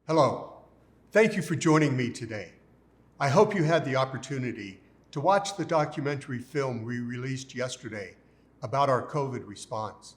Hello. Thank you for joining me today. I hope you had the opportunity to watch the documentary film we released yesterday about our COVID response.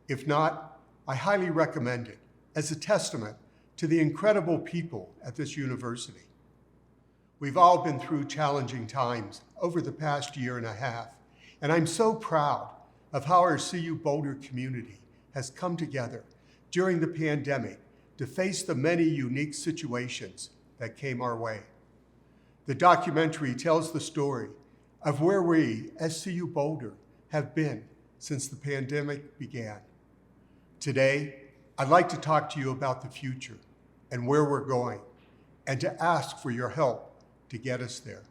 If not, I highly recommend it as a testament to the incredible people at this university. We've all been through challenging times over the past year and a half, and I'm so proud of how our CU Boulder community has come together during the pandemic to face the many unique situations that came our way. The documentary tells the story of where we, as CU Boulder, have been since the pandemic began. Today, I'd like to talk to you about the future and where we're going, and to ask for your help to get us there.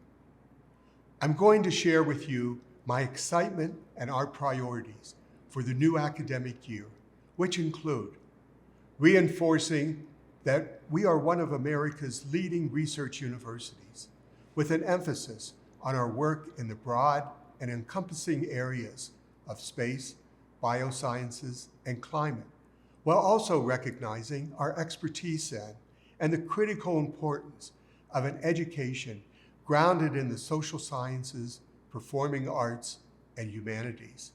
I'm going to share with you my excitement and our priorities for the new academic year, which include reinforcing that we are one of America's leading research universities, with an emphasis on our work in the broad and encompassing areas of space, biosciences, and climate, while also recognizing our expertise in and the critical importance of an education grounded in the social sciences, performing arts, and humanities.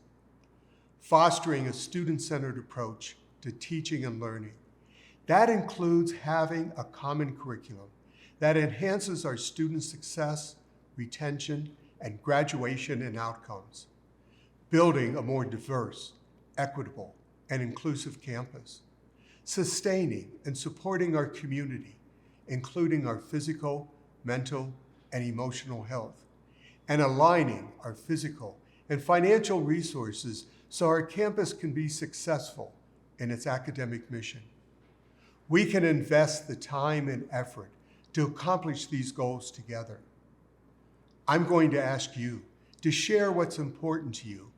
Fostering a student-centered approach to teaching and learning. That includes having a common curriculum that enhances our students' success, retention, and graduation and outcomes. Building a more diverse, equitable, and inclusive campus. Sustaining and supporting our community, including our physical, mental, and emotional health. And aligning our physical and financial resources so our campus can be successful in its academic mission. We can invest the time and effort to accomplish these goals together. I'm going to ask you to share what's important to you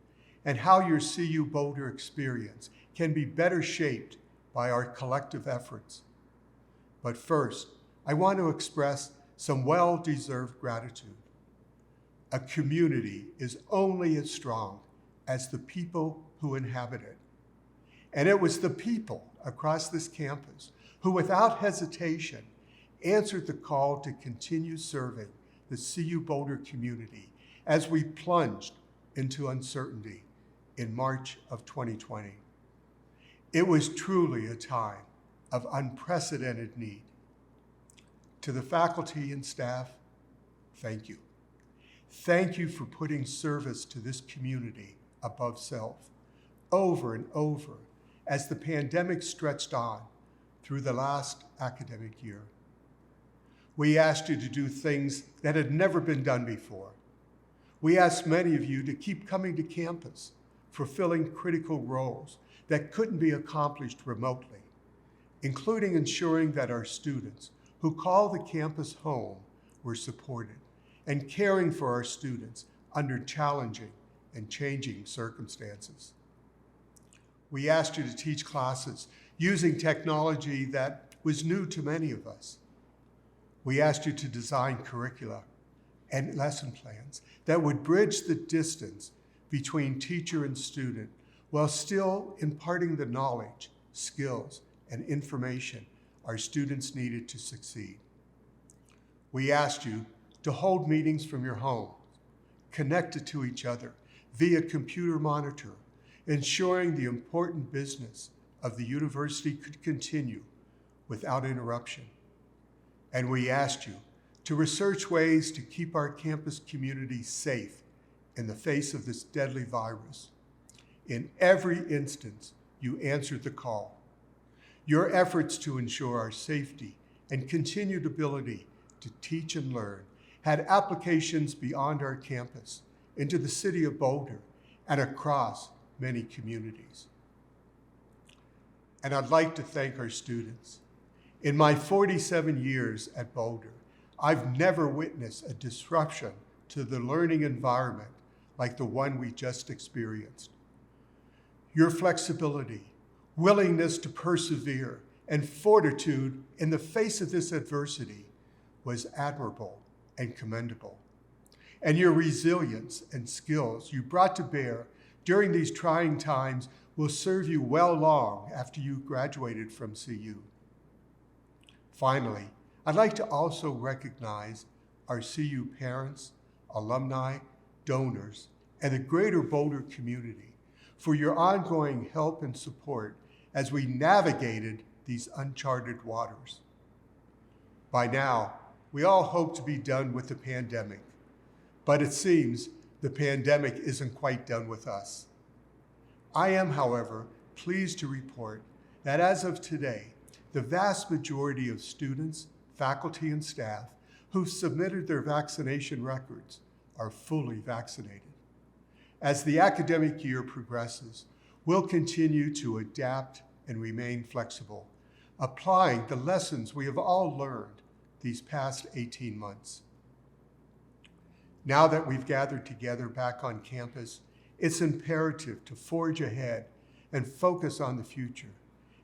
and how your CU Boulder experience can be better shaped by our collective efforts. But first, I want to express some well-deserved gratitude. A community is only as strong as the people who inhabit it. And it was the people across this campus who, without hesitation, answered the call to continue serving the CU Boulder community as we plunged into uncertainty in March of 2020. It was truly a time of unprecedented need. To the faculty and staff, thank you. Thank you for putting service to this community above self, over and over, as the pandemic stretched on through the last academic year. We asked you to do things that had never been done before. We asked many of you to keep coming to campus, fulfilling critical roles that couldn't be accomplished remotely, including ensuring that our students who call the campus home were supported, and caring for our students under challenging and changing circumstances. We asked you to teach classes using technology that was new to many of us. We asked you to design curricula and lesson plans that would bridge the distance between teacher and student while still imparting the knowledge, skills, and information our students needed to succeed. We asked you to hold meetings from your home, connected to each other via computer monitor, ensuring the important business of the university could continue without interruption. And we asked you to research ways to keep our campus community safe in the face of this deadly virus. In every instance, you answered the call. Your efforts to ensure our safety and continued ability to teach and learn had applications beyond our campus into the city of Boulder and across many communities. And I'd like to thank our students. In my 47 years at Boulder, I've never witnessed a disruption to the learning environment like the one we just experienced. Your flexibility, willingness to persevere, and fortitude in the face of this adversity was admirable and commendable. And your resilience and skills you brought to bear during these trying times will serve you well long after you graduated from CU. Finally, I'd like to also recognize our CU parents, alumni, donors, and the greater Boulder community for your ongoing help and support as we navigated these uncharted waters. By now, we all hope to be done with the pandemic, but it seems the pandemic isn't quite done with us. I am, however, pleased to report that as of today, the vast majority of students, faculty, and staff who've submitted their vaccination records are fully vaccinated. As the academic year progresses, we'll continue to adapt and remain flexible, applying the lessons we have all learned these past 18 months. Now that we've gathered together back on campus, it's imperative to forge ahead and focus on the future.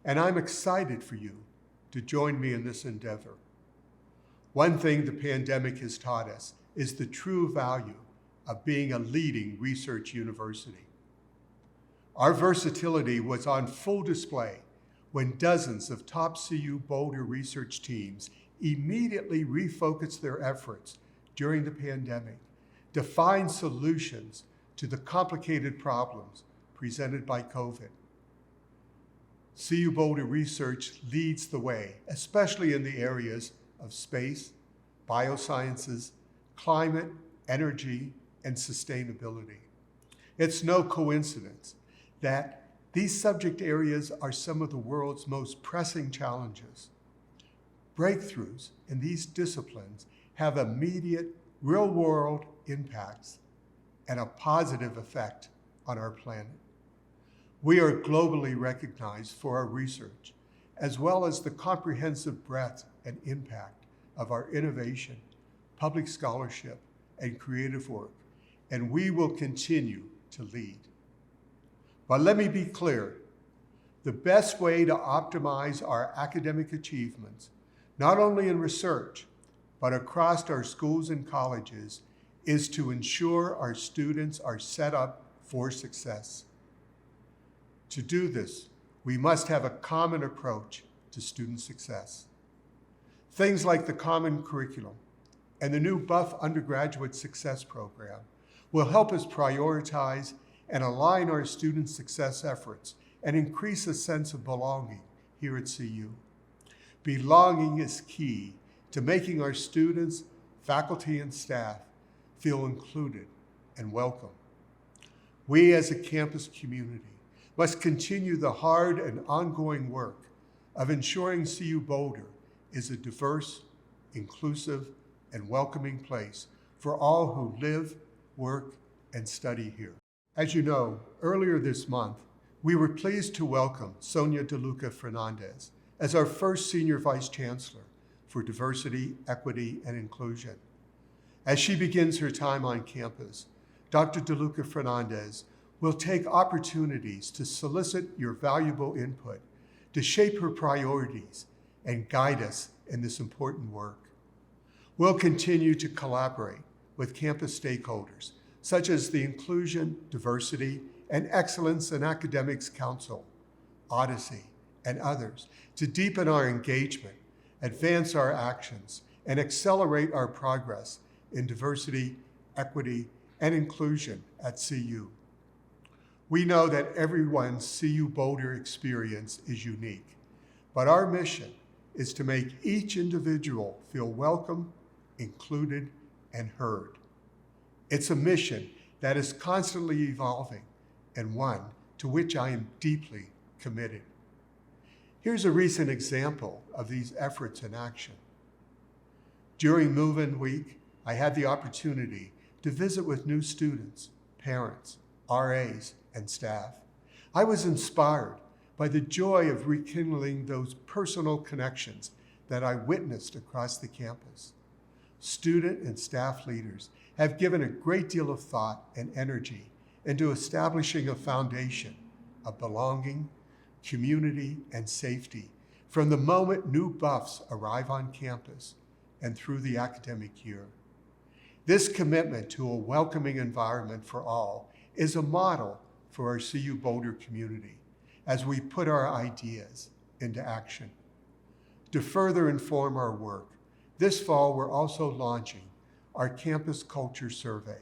And I'm excited for you to join me in this endeavor. One thing the pandemic has taught us is the true value of being a leading research university. Our versatility was on full display when dozens of top CU Boulder research teams immediately refocused their efforts during the pandemic to find solutions to the complicated problems presented by COVID. CU Boulder research leads the way, especially in the areas of space, biosciences, climate, energy, and sustainability. It's no coincidence that these subject areas are some of the world's most pressing challenges. Breakthroughs in these disciplines have immediate, real-world impacts and a positive effect on our planet. We are globally recognized for our research, as well as the comprehensive breadth and impact of our innovation, public scholarship, and creative work, and we will continue to lead. But let me be clear, the best way to optimize our academic achievements, not only in research, but across our schools and colleges, is to ensure our students are set up for success. To do this, we must have a common approach to student success. Things like the Common Curriculum and the new Buff Undergraduate Success Program will help us prioritize and align our student success efforts and increase a sense of belonging here at CU. Belonging is key to making our students, faculty, and staff feel included and welcome. We as a campus community must continue the hard and ongoing work of ensuring CU Boulder is a diverse, inclusive, and welcoming place for all who live, work, and study here. As you know, earlier this month, we were pleased to welcome Sonia DeLuca Fernandez as our first Senior Vice Chancellor for Diversity, Equity, and Inclusion. As she begins her time on campus, Dr. DeLuca Fernandez will take opportunities to solicit your valuable input to shape her priorities and guide us in this important work. We'll continue to collaborate with campus stakeholders, such as the Inclusion, Diversity, and Excellence in Academics Council, Odyssey, and others, to deepen our engagement, advance our actions, and accelerate our progress in diversity, equity, and inclusion at CU. We know that everyone's CU Boulder experience is unique, but our mission is to make each individual feel welcome, included, and heard. It's a mission that is constantly evolving and one to which I am deeply committed. Here's a recent example of these efforts in action. During Move-In Week, I had the opportunity to visit with new students, parents, RAs, and staff. I was inspired by the joy of rekindling those personal connections that I witnessed across the campus. Student and staff leaders have given a great deal of thought and energy into establishing a foundation of belonging, community, and safety from the moment new buffs arrive on campus and through the academic year. This commitment to a welcoming environment for all is a model for our CU Boulder community as we put our ideas into action. To further inform our work, this fall we're also launching our Campus Culture Survey,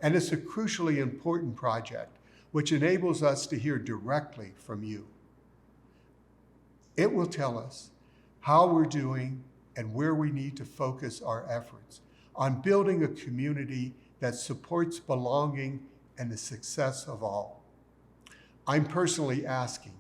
and it's a crucially important project which enables us to hear directly from you. It will tell us how we're doing and where we need to focus our efforts on building a community that supports belonging and the success of all. I'm personally asking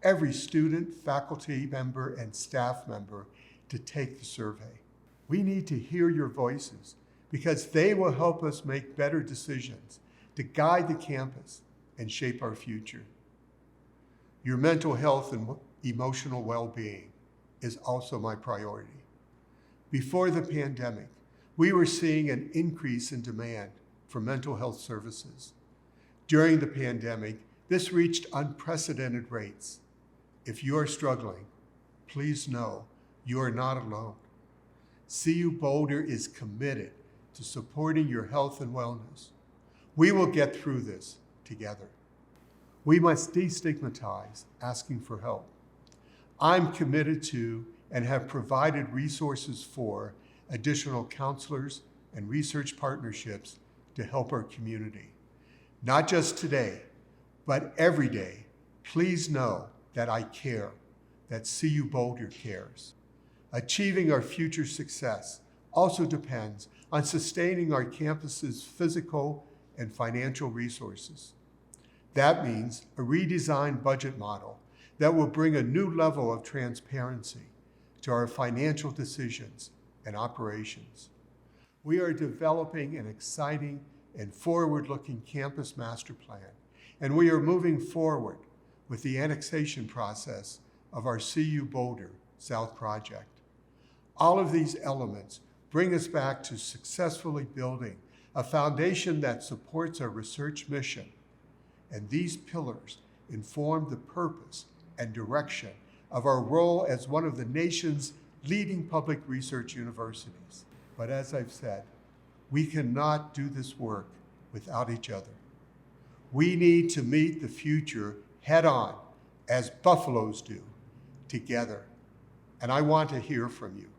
every student, faculty member, and staff member to take the survey. We need to hear your voices because they will help us make better decisions to guide the campus and shape our future. Your mental health and emotional well-being is also my priority. Before the pandemic, we were seeing an increase in demand for mental health services. During the pandemic, this reached unprecedented rates. If you are struggling, please know you are not alone. CU Boulder is committed to supporting your health and wellness. We will get through this together. We must destigmatize asking for help. I'm committed to and have provided resources for additional counselors and research partnerships to help our community. Not just today, but every day, please know that I care, that CU Boulder cares. Achieving our future success also depends on sustaining our campus's physical and financial resources. That means a redesigned budget model that will bring a new level of transparency to our financial decisions and operations. We are developing an exciting and forward-looking campus master plan, and we are moving forward with the annexation process of our CU Boulder South project. All of these elements bring us back to successfully building a foundation that supports our research mission, and these pillars inform the purpose and direction of our role as one of the nation's leading public research universities. But as I've said, we cannot do this work without each other. We need to meet the future head on, as buffaloes do, together. And I want to hear from you.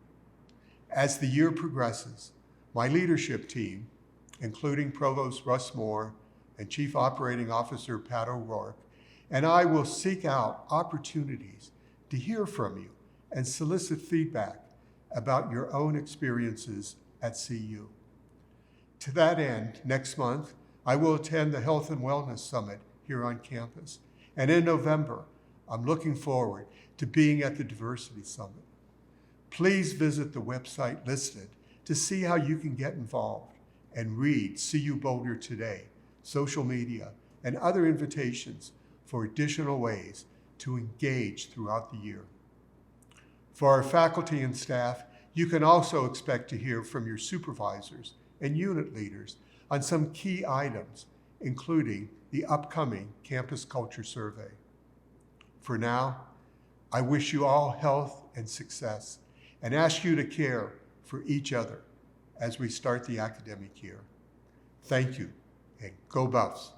As the year progresses, my leadership team, including Provost Russ Moore and Chief Operating Officer Pat O'Rourke, and I will seek out opportunities to hear from you and solicit feedback about your own experiences at CU. To that end, next month, I will attend the Health and Wellness Summit here on campus. And in November, I'm looking forward to being at the Diversity Summit. Please visit the website listed to see how you can get involved and read CU Boulder Today, social media, and other invitations for additional ways to engage throughout the year. For our faculty and staff, you can also expect to hear from your supervisors and unit leaders on some key items, including the upcoming Campus Culture Survey. For now, I wish you all health and success and ask you to care for each other as we start the academic year. Thank you, and go Buffs.